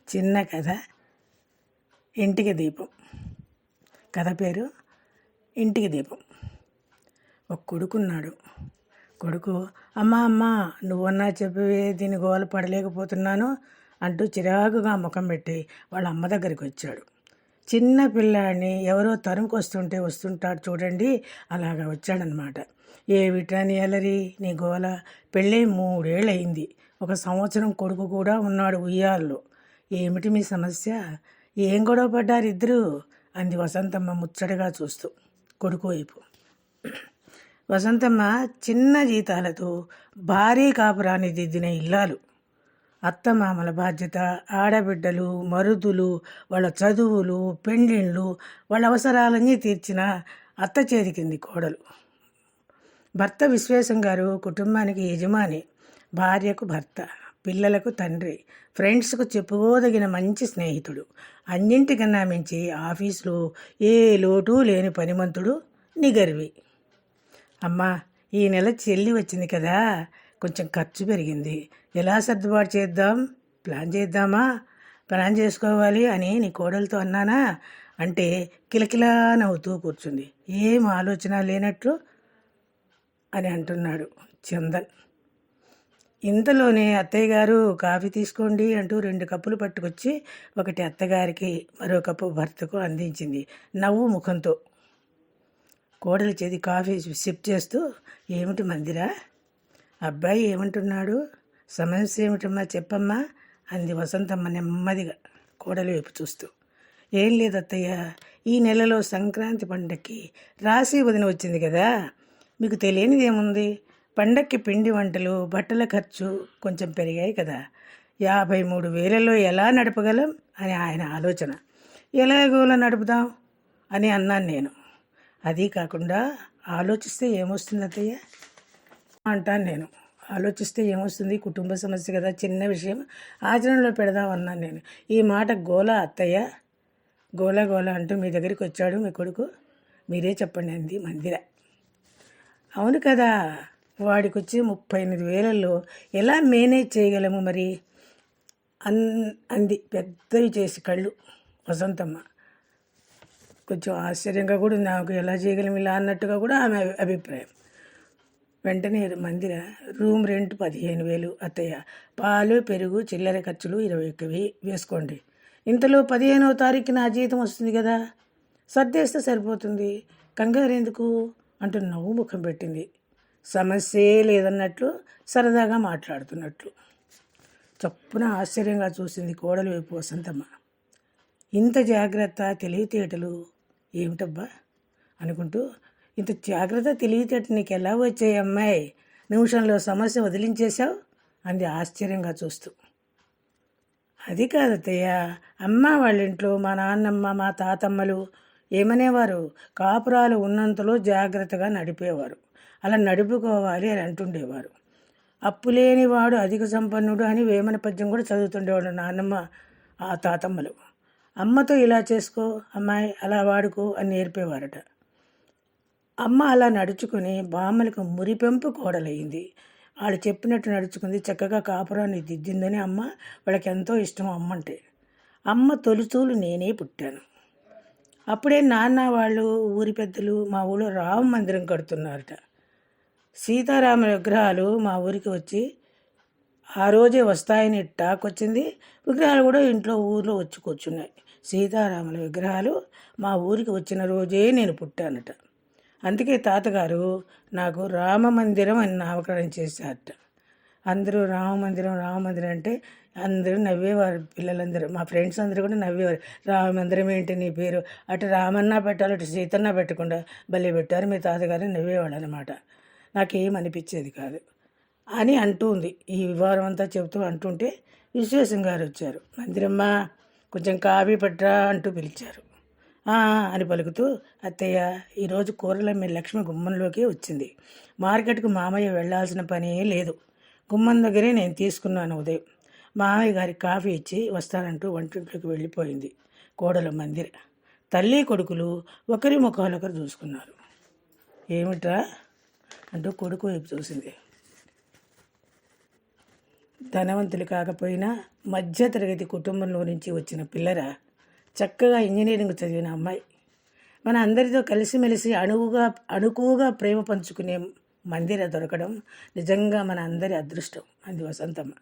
చిన్న కథ ఇంటికి దీపం. కథ పేరు ఇంటికి దీపం. ఒక కొడుకున్నాడు. కొడుకు అమ్మ నువ్వన్నా చెప్పవే, దీని గోల పడలేకపోతున్నాను అంటూ చిరాకుగా ముఖం పెట్టి వాళ్ళ అమ్మ దగ్గరికి వచ్చాడు. చిన్న పిల్లాడిని ఎవరో వస్తుంటాడు చూడండి, అలాగా వచ్చాడనమాట. ఏమిటా నీ అలరి, నీ గోల? పెళ్ళై 3 ఏళ్ళు అయింది. 1 సంవత్సరం కొడుకు కూడా ఉన్నాడు ఉయ్యాల్లో. ఏమిటి మీ సమస్య? ఏం గొడవ పడ్డారు ఇద్దరు? అంది వసంతమ్మ ముచ్చటగా చూస్తూ కొడుకు వైపు. వసంతమ్మ చిన్న జీతాలతో భారీ కాపురాన్ని దిద్దిన ఇల్లాలు. అత్తమామల బాధ్యత, ఆడబిడ్డలు, మరుదులు, వాళ్ళ చదువులు, పెళ్ళిళ్ళు, వాళ్ళ అవసరాలన్నీ తీర్చిన అత్త చేతికింది కోడలు. భర్త విశ్వేశం గారు కుటుంబానికి యజమాని, భార్యకు భర్త, పిల్లలకు తండ్రి, ఫ్రెండ్స్కు చెప్పుకోదగిన మంచి స్నేహితుడు. అన్నింటికన్నా మించి ఆఫీసులో ఏ లోటు లేని పనిమంతుడు, నిగర్వి. అమ్మా, ఈ నెల చెల్లి వచ్చింది కదా, కొంచెం ఖర్చు పెరిగింది. ఎలా సర్దుబాటు చేద్దాం? ప్లాన్ చేసుకోవాలి అని నీ కోడలతో అన్నానా అంటే కిలకిలా నవ్వుతూ కూర్చుంది. ఏం ఆలోచన లేనట్లు అని అంటున్నాడు చందన్. ఇంతలోనే అత్తయ్య గారు కాఫీ తీసుకోండి అంటూ 2 కప్పులు పట్టుకొచ్చి ఒకటి అత్తగారికి, మరో కప్పు భర్తకు అందించింది నవ్వు ముఖంతో. కోడలి చేతి కాఫీ సిప్ చేస్తూ, ఏమిటి మందిరా, అబ్బాయి ఏమంటున్నాడు? సమస్య ఏమిటమ్మా, చెప్పమ్మా అంది వసంతమ్మ నెమ్మదిగా కోడలి వైపు చూస్తూ. ఏం లేదు అత్తయ్య, ఈ నెలలో సంక్రాంతి పండక్కి రాశి వదిన వచ్చింది కదా, మీకు తెలియనిది ఏముంది? పండక్కి పిండి వంటలు, బట్టల ఖర్చు కొంచెం పెరిగాయి కదా, 53,000లో ఎలా నడపగలం అని ఆయన ఆలోచన. ఎలాగోలా నడుపుదాం అని అన్నాను నేను. అది కాకుండా ఆలోచిస్తే ఏమొస్తుంది అత్తయ్య అంటాను నేను. ఆలోచిస్తే ఏమొస్తుంది? కుటుంబ సమస్య కదా, చిన్న విషయం ఆచరణలో పెడదాం అన్నాను నేను. ఈ మాట గోల అత్తయ్య, గోల అంటూ మీ దగ్గరికి వచ్చాడు మీ కొడుకు, మీరే చెప్పండి అంది మందిర. అవును కదా, వాడికి వచ్చి 38,000లో ఎలా మేనేజ్ చేయగలము మరి అంది పెద్దవి చేసి కళ్ళు వసంతమ్మ. కొంచెం ఆశ్చర్యంగా కూడా, నాకు ఎలా చేయగలం ఇలా అన్నట్టుగా కూడా ఆమె అభిప్రాయం. వెంటనే మందిర, రూమ్ రెంట్ 15,000 అత్తయ్య, పాలు పెరుగు చిల్లర ఖర్చులు 21,000 వేసుకోండి. ఇంతలో 15వ తారీఖు నా జీతం వస్తుంది కదా, సర్దేస్తే సరిపోతుంది, కంగారు ఎందుకు అంటూ నవ్వు ముఖం పెట్టింది. సమస్యే లేదన్నట్లు, సరదాగా మాట్లాడుతున్నట్లు. చప్పున ఆశ్చర్యంగా చూసింది కోడలి వైపు వసంతమ్మ. ఇంత జాగ్రత్త, తెలివితేటలు ఏమిటబ్బా అనుకుంటూ, ఇంత జాగ్రత్త తెలివితేట నీకు ఎలా వచ్చాయి అమ్మాయి? నిమిషంలో సమస్య వదిలించేశావు అంది ఆశ్చర్యంగా చూస్తూ. అది కాదత్తయ్య, అమ్మ వాళ్ళ ఇంట్లో మా నాన్నమ్మ, మా తాతమ్మలు ఏమనేవారు? కాపురాలు ఉన్నంతలో జాగ్రత్తగా నడిపేవారు, అలా నడుపుకోవాలి అని అంటుండేవారు. అప్పులేనివాడు అధిక సంపన్నుడు అని వేమన పద్యం కూడా చదువుతుండేవాడు నాన్నమ్మ, ఆ తాతమ్మలు. అమ్మతో ఇలా చేసుకో అమ్మాయి, అలా వాడుకో అని నేర్పేవారట. అమ్మ అలా నడుచుకుని బామ్మలకు మురిపెంపు కోడలయ్యింది. వాళ్ళు చెప్పినట్టు నడుచుకుంది, చక్కగా కాపురాన్ని దిద్దిందని అమ్మ వాళ్ళకి ఎంతో ఇష్టం అమ్మంటే. అమ్మ తొలిచూలు నేనే పుట్టాను. అప్పుడే నాన్న వాళ్ళు ఊరి పెద్దలు మా ఊళ్ళో రామ మందిరం కడుతున్నారట. సీతారాముల విగ్రహాలు మా ఊరికి వచ్చి ఆ రోజే వస్తాయని టాక్ వచ్చింది. విగ్రహాలు కూడా ఊర్లో వచ్చి కూర్చున్నాయి. సీతారాముల విగ్రహాలు మా ఊరికి వచ్చిన రోజే నేను పుట్టానట. అందుకే తాతగారు నాకు రామమందిరం అని నామకరణం చేశారట. అందరూ రామమందిరం అంటే అందరూ నవ్వేవారు, పిల్లలందరూ, మా ఫ్రెండ్స్ అందరూ కూడా నవ్వేవారు. రామమందిరం ఏంటి నీ పేరు, అటు రామన్నా పెట్టాలి, అటు సీతన్నా పెట్టకుండా భలే పెట్టారు మీ తాతగారు నవ్వేవాడు అనమాట. నాకేం అనిపించేది కాదు అని అంటుంది. ఈ వివరం అంతా చెబుతూ అంటుంటే విశ్వేశం గారు వచ్చారు. మందిరమ్మ, కొంచెం కాఫీ పట్రా అంటూ పిలిచారు. అని పలుకుతూ, అత్తయ్య, ఈరోజు కూరలమ్మే లక్ష్మి గుమ్మంలోకి వచ్చింది. మార్కెట్కు మామయ్య వెళ్లాల్సిన పనే లేదు, గుమ్మం దగ్గరే నేను తీసుకున్నాను ఉదయం. మామయ్య గారికి కాఫీ ఇచ్చి వస్తానంటూ వంటింట్లోకి వెళ్ళిపోయింది కోడలు మందిర. తల్లి కొడుకులు ఒకరి ముఖాలొకరు చూసుకున్నారు. ఏమిట్రా అంటూ కొడుకు వైపు చూసింది. ధనవంతులు కాకపోయినా మధ్యతరగతి కుటుంబంలో నుంచి వచ్చిన పిల్లరా, చక్కగా ఇంజనీరింగ్ చదివిన అమ్మాయి మన అందరితో కలిసిమెలిసి అణుకువగా ప్రేమ పంచుకునే మందిర దొరకడం నిజంగా మన అందరి అదృష్టం అంది వసంతమ్మ.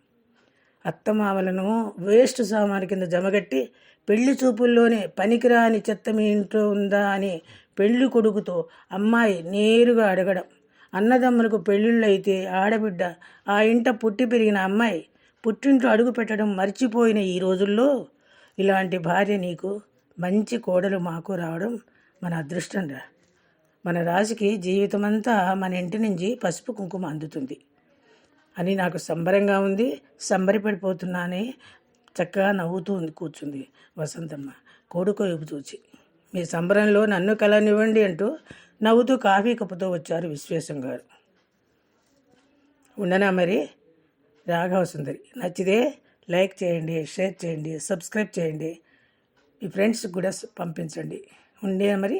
అత్తమామలను వేస్ట్ సామాను కింద జమగట్టి పెళ్లి చూపుల్లోనే పనికిరాని చెత్త మీ ఇంట్లో ఉందా అని పెళ్లి కొడుకుతో అమ్మాయి నేరుగా అడగడం, అన్నదమ్ములకు పెళ్ళిళ్ళు అయితే ఆడబిడ్డ ఆ ఇంట పుట్టి పెరిగిన అమ్మాయి పుట్టింట్లో అడుగు పెట్టడం మర్చిపోయిన ఈ రోజుల్లో ఇలాంటి భార్య నీకు, మంచి కోడలు మాకు రావడం మన అదృష్టం రా. మన రాశికి జీవితమంతా మన ఇంటి నుంచి పసుపు కుంకుమ అందుతుంది అని నాకు సంబరంగా ఉంది, సంబరపడిపోతున్నానే. చక్కగా నవ్వుతూ కూర్చుంది వసంతమ్మ కొడుకు వైపు చూచి. మీ సంబరంలో నన్ను కలనివ్వండి అంటూ నవ్వుతూ కాఫీ కప్పుతో వచ్చారు విశ్వేశం గారు. ఉండనా మరి? రాఘవ సుందరి. నచ్చితే లైక్ చేయండి, షేర్ చేయండి, సబ్స్క్రైబ్ చేయండి, మీ ఫ్రెండ్స్కి కూడా పంపించండి. ఉండే మరి.